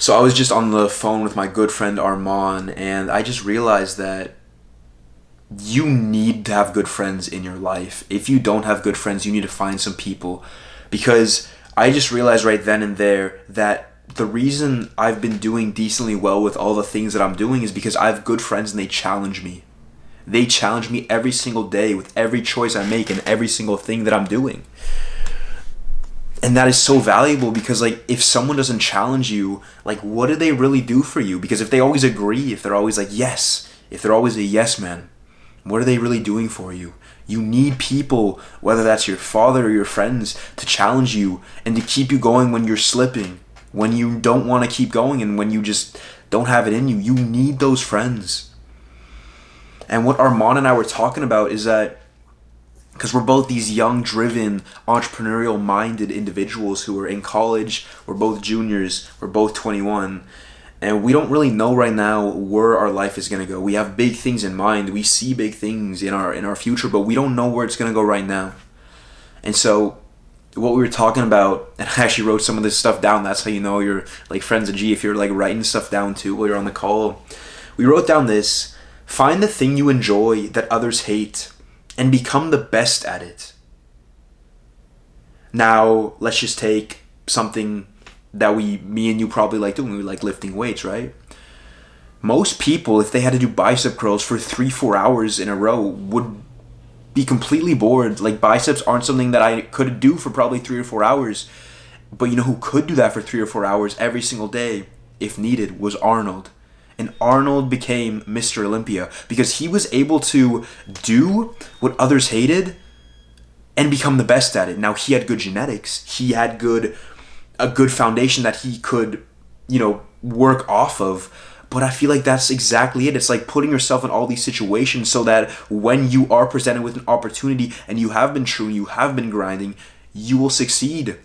So I was just on the phone with my good friend Armand, and I just realized that you need to have good friends in your life. If you don't have good friends, you need to find some people. Because I just realized right then and there that the reason I've been doing decently well with all the things that I'm doing is because I have good friends and they challenge me. They challenge me every single day with every choice I make and every single thing that I'm doing. And that is so valuable because, like, if someone doesn't challenge you, like, what do they really do for you? Because if they always agree, if they're always like, yes, if they're always a yes man, what are they really doing for you? You need people, whether that's your father or your friends, to challenge you and to keep you going when you're slipping, when you don't want to keep going and when you just don't have it in you. You need those friends. And what Armand and I were talking about is that because we're both these young, driven, entrepreneurial-minded individuals who are in college, we're both juniors, we're both 21, and we don't really know right now where our life is going to go. We have big things in mind. We see big things in our future, but we don't know where it's going to go right now. And so what we were talking about, and I actually wrote some of this stuff down. That's how you know you're like friends of G, if you're like writing stuff down too while you're on the call. We wrote down this: find the thing you enjoy that others hate and become the best at it. Now, let's just take something that me and you probably like doing. We like lifting weights, right? Most people, if they had to do bicep curls for 3-4 hours in a row, would be completely bored. Like, biceps aren't something that I could do for probably 3 or 4 hours. But you know who could do that for 3 or 4 hours every single day, if needed, was Arnold. And Arnold became Mr. Olympia because he was able to do what others hated and become the best at it. Now, he had good genetics. He had a good foundation that he could, work off of. But I feel like that's exactly it. It's like putting yourself in all these situations so that when you are presented with an opportunity and you have been true, you have been grinding, you will succeed.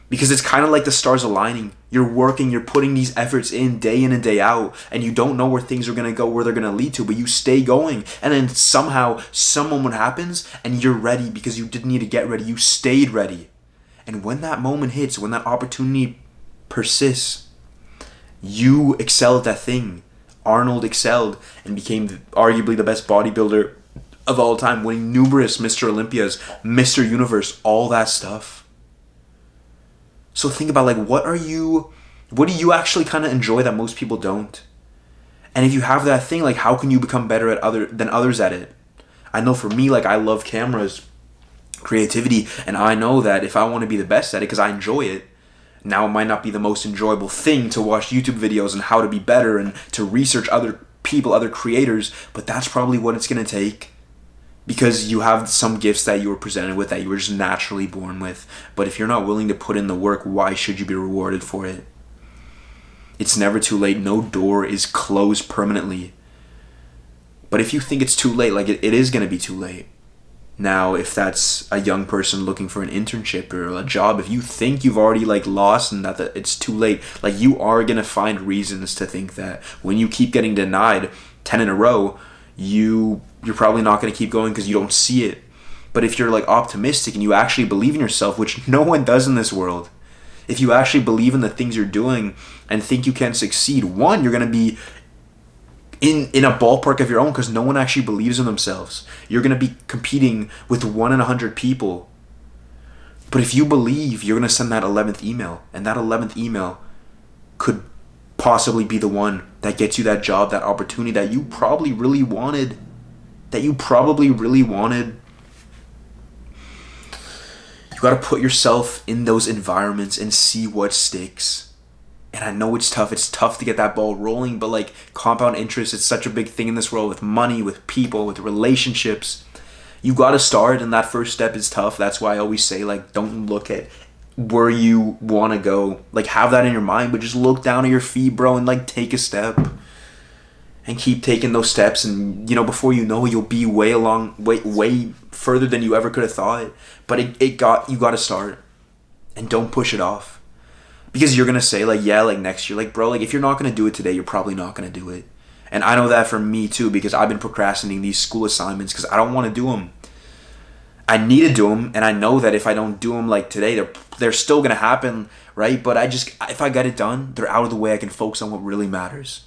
Because it's kind of like the stars aligning. You're working, you're putting these efforts in and day out, and you don't know where things are going to go, where they're going to lead to, but you stay going. And then somehow, some moment happens, and you're ready because you didn't need to get ready. You stayed ready. And when that moment hits, when that opportunity persists, you excel at that thing. Arnold excelled and became arguably the best bodybuilder of all time, winning numerous Mr. Olympias, Mr. Universe, all that stuff. So think about, like, what do you actually kind of enjoy that most people don't? And if you have that thing, like, how can you become better than others at it? I know for me, like, I love cameras, creativity, and I know that if I want to be the best at it, because I enjoy it, now it might not be the most enjoyable thing to watch YouTube videos and how to be better and to research other people, other creators, but that's probably what it's going to take. Because you have some gifts that you were presented with that you were just naturally born with. But if you're not willing to put in the work, why should you be rewarded for it? It's never too late. No door is closed permanently. But if you think it's too late, like it is going to be too late. Now, if that's a young person looking for an internship or a job, if you think you've already like lost and that it's too late, like you are going to find reasons to think that. When you keep getting denied 10 in a row, you're probably not going to keep going because you don't see it. But if you're like optimistic and you actually believe in yourself, which no one does in this world, if you actually believe in the things you're doing and think you can succeed, one, you're going to be in a ballpark of your own because no one actually believes in themselves. You're going to be competing with 1 in 100 people. But if you believe, you're going to send that 11th email, and that 11th email could possibly be the one that gets you that job, that opportunity that you probably really wanted. You got to put yourself in those environments and see what sticks. And I know it's tough. It's tough to get that ball rolling, but like compound interest, it's such a big thing in this world with money, with people, with relationships. You got to start, and that first step is tough. That's why I always say, like, don't look at where you want to go. Like, have that in your mind, but just look down at your feet, bro, and like take a step. And keep taking those steps, and before you know, you'll be way further than you ever could have thought. But you got to start, and don't push it off, because you're gonna say like, yeah, like next year, like bro, like if you're not gonna do it today, you're probably not gonna do it. And I know that for me too, because I've been procrastinating these school assignments because I don't want to do them. I need to do them, and I know that if I don't do them like today, they're still gonna happen, right? But if I get it done, they're out of the way. I can focus on what really matters.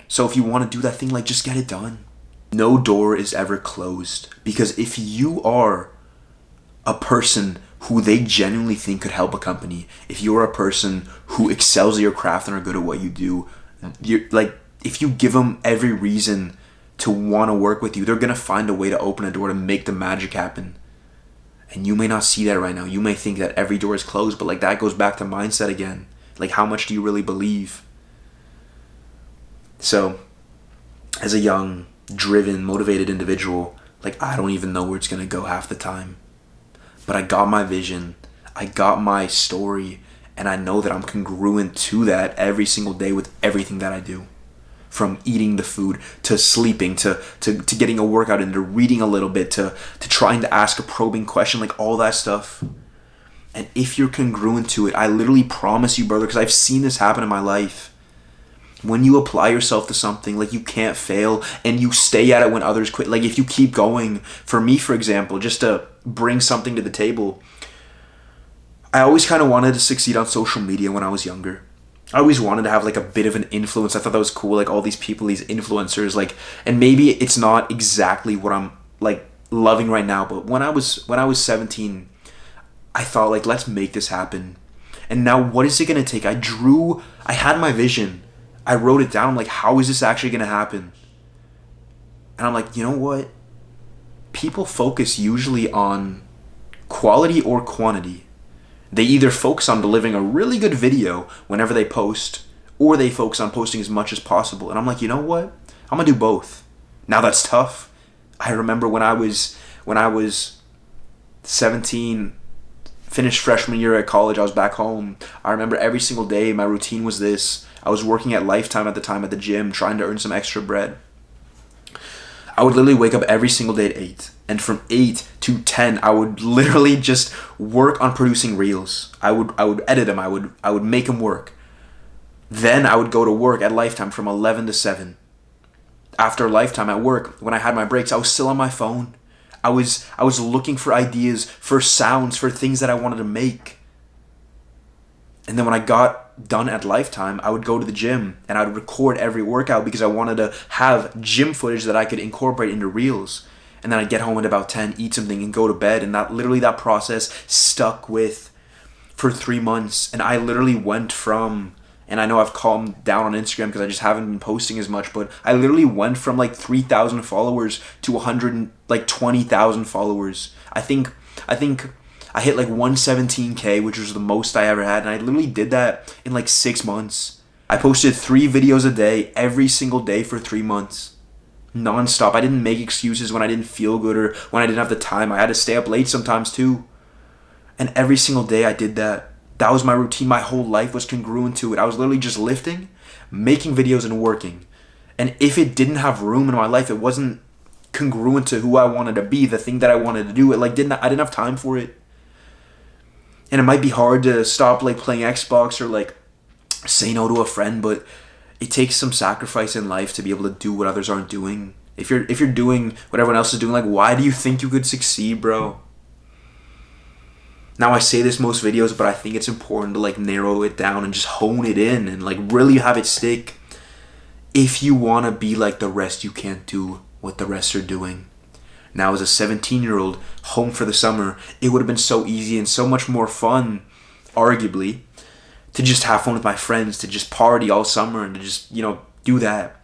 So if you want to do that thing, like, just get it done. No door is ever closed, because if you are a person who they genuinely think could help a company, if you're a person who excels at your craft and are good at what you do, you're like, if you give them every reason to want to work with you, they're going to find a way to open a door to make the magic happen. And you may not see that right now. You may think that every door is closed, but like, that goes back to mindset again. Like, how much do you really believe? So, as a young, driven, motivated individual, like, I don't even know where it's going to go half the time. But I got my vision, I got my story, and I know that I'm congruent to that every single day with everything that I do. From eating the food, to sleeping, to getting a workout in, to reading a little bit, to trying to ask a probing question, like, all that stuff. And if you're congruent to it, I literally promise you, brother, because I've seen this happen in my life. When you apply yourself to something, like, you can't fail, and you stay at it when others quit. Like, if you keep going, for me, for example, just to bring something to the table, I always kind of wanted to succeed on social media when I was younger. I always wanted to have, like, a bit of an influence. I thought that was cool, like, all these people, these influencers, like, and maybe it's not exactly what I'm, like, loving right now, but when I was 17, I thought, like, let's make this happen. And now, what is it going to take? I had my vision. I wrote it down. I'm like, how is this actually going to happen? And I'm like, you know what? People focus usually on quality or quantity. They either focus on delivering a really good video whenever they post, or they focus on posting as much as possible. And I'm like, you know what? I'm going to do both. Now, that's tough. I remember when I was 17, finished freshman year at college, I was back home. I remember every single day my routine was this. I was working at Lifetime at the time at the gym, trying to earn some extra bread. I would literally wake up every single day at 8. And from 8 to 10, I would literally just work on producing reels. I would edit them. I would make them work. Then I would go to work at Lifetime from 11 to 7. After Lifetime at work, when I had my breaks, I was still on my phone. I was looking for ideas, for sounds, for things that I wanted to make. And then when I got done at Lifetime, I would go to the gym and I would record every workout because I wanted to have gym footage that I could incorporate into reels. And then I'd get home at about 10, eat something, and go to bed. And that process stuck with for 3 months. And I literally went from, and I know I've calmed down on Instagram because I just haven't been posting as much, but I literally went from like 3,000 followers to 120,000 followers. I think I hit like 117K, which was the most I ever had. And I literally did that in like 6 months. I posted 3 videos a day, every single day for 3 months. Non-stop. I didn't make excuses when I didn't feel good or when I didn't have the time. I had to stay up late sometimes too. And every single day I did that. That was my routine. My whole life was congruent to it. I was literally just lifting, making videos, and working. And if it didn't have room in my life, it wasn't congruent to who I wanted to be, the thing that I wanted to do. I didn't have time for it. And it might be hard to stop like playing Xbox or like say no to a friend, but it takes some sacrifice in life to be able to do what others aren't doing. If you're doing what everyone else is doing, like, why do you think you could succeed, bro? Now, I say this most videos, but I think it's important to like narrow it down and just hone it in and like really have it stick. If you want to be like the rest, you can't do what the rest are doing. Now, as a 17-year-old home for the summer, it would have been so easy and so much more fun, arguably, to just have fun with my friends, to just party all summer and to just, do that.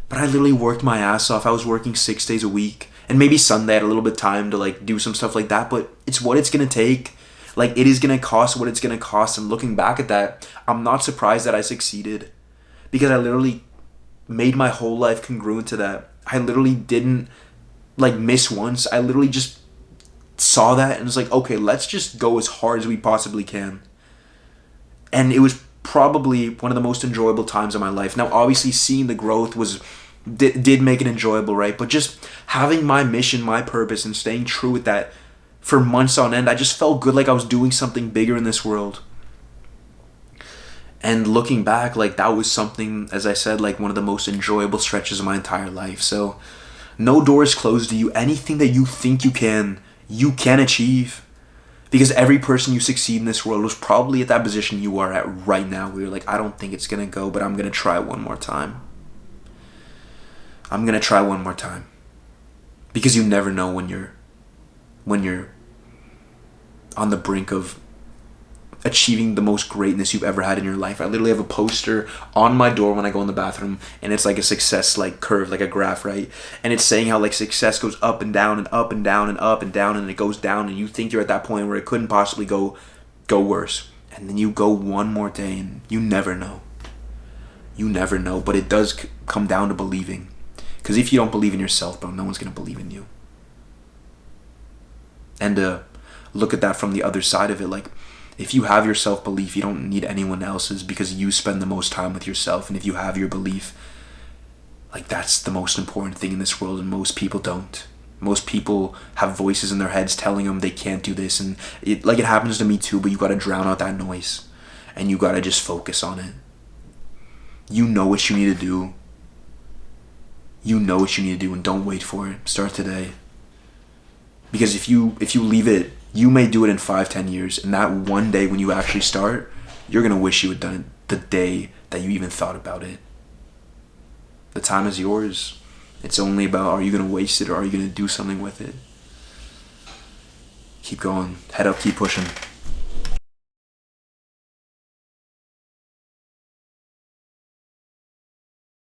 But I literally worked my ass off. I was working 6 days a week. And maybe Sunday I had a little bit of time to like do some stuff like that. But it's what it's going to take. Like, it is going to cost what it's going to cost. And looking back at that, I'm not surprised that I succeeded. Because I literally made my whole life congruent to that. I literally didn't like miss once. I literally just saw that and was like, okay, let's just go as hard as we possibly can. And it was probably one of the most enjoyable times of my life. Now, obviously, seeing the growth did make it enjoyable, right? But just having my mission, my purpose, and staying true with that for months on end, I just felt good, like I was doing something bigger in this world. And looking back, like, that was something, as I said, like one of the most enjoyable stretches of my entire life. So no door is closed to you. Anything that you think you can, You can achieve. Because every person you succeed in this world was probably at that position you are at right now, where you're like, I don't think it's going to go, but I'm going to try one more time. I'm going to try one more time. Because you never know when you're on the brink of achieving the most greatness you've ever had in your life. I literally have a poster on my door when I go in the bathroom, and it's like a success like curve, like a graph, right? And it's saying how like success goes up and down and up and down and up and down, and it goes down, and you think you're at that point where it couldn't possibly go worse. And then you go one more day, and you never know. You never know, but it does come down to believing. Because if you don't believe in yourself, bro, no one's going to believe in you. And look at that from the other side of it, like, if you have your self-belief, you don't need anyone else's, because you spend the most time with yourself. And if you have your belief, like, that's the most important thing in this world, and most people don't. Most people have voices in their heads telling them they can't do this, and it happens to me too, but you gotta drown out that noise, and you gotta just focus on it. You know what you need to do. You know what you need to do, and don't wait for it. Start today. Because if you leave it, you may do it in 5-10 years, and that one day when you actually start, you're going to wish you had done it the day that you even thought about it. The time is yours. It's only about, are you going to waste it, or are you going to do something with it? Keep going. Head up, keep pushing.